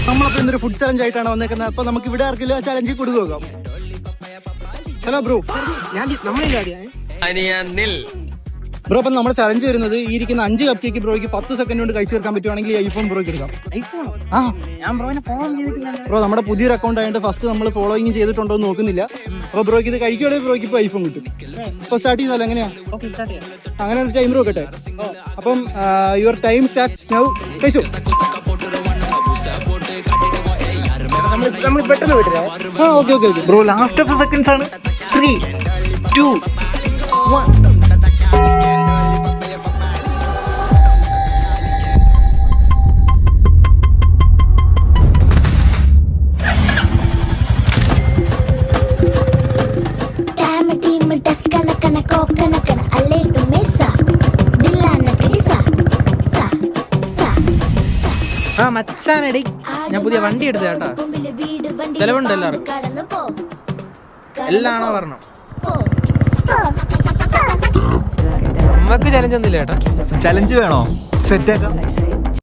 നമ്മളപ്പോ ഇന്നൊരു food challenge ആയിട്ടാണ് വന്നേക്കുന്നത്. അപ്പൊ നമുക്ക് ഇവിടെ ആർക്കില്ല ചലഞ്ച് കൊടുത്തു നോക്കാം. Hello bro. ബ്രോ, അപ്പം നമ്മുടെ ചലഞ്ച് വരുന്നത് ഈ ഇരിക്കുന്ന 5 കപ്പ് കേക്ക് ബ്രോയ്ക്ക് 10 സെക്കൻഡ് കൊണ്ട് കഴിച്ചു തീർക്കാൻ പറ്റുവാണെങ്കിൽ ഈ ഐഫോൺ ബ്രോയ്ക്ക് എടുക്കാം. ബ്രോ, നമ്മുടെ പുതിയൊരു അക്കൗണ്ട് ആയതുകൊണ്ട് ഫസ്റ്റ് നമ്മൾ ഫോളോയിങ് ചെയ്തിട്ടുണ്ടോ എന്ന് നോക്കുന്നില്ല. അപ്പൊ ബ്രോയ്ക്ക് ഇത് കഴിക്കുകയാണെങ്കിൽ ബ്രോയ്ക്ക് ഇപ്പോൾ ഐഫോൺ കിട്ടും. അപ്പൊ സ്റ്റാർട്ട് ചെയ്താലോ? എങ്ങനെയാ? അങ്ങനെ ഒരു ടൈം വെക്കട്ടെ. അപ്പം യുവർ ടൈം സ്റ്റാർട്ട്സ് നൗ. കഴിച്ചു. Okay okay okay bro, last of seconds ആണ്. 3, 2, 1. മച്ചാനടി, ഞാൻ പുതിയ വണ്ടി എടുത്ത കേട്ടാ. ചെലവുണ്ട് എല്ലാവർക്കും. എല്ലാണോ പറഞ്ഞു. നമുക്ക് ചലഞ്ച് ഒന്നുമില്ല ചേട്ടാ. ചലഞ്ച് വേണോ? സെറ്റ് ആക്കാം.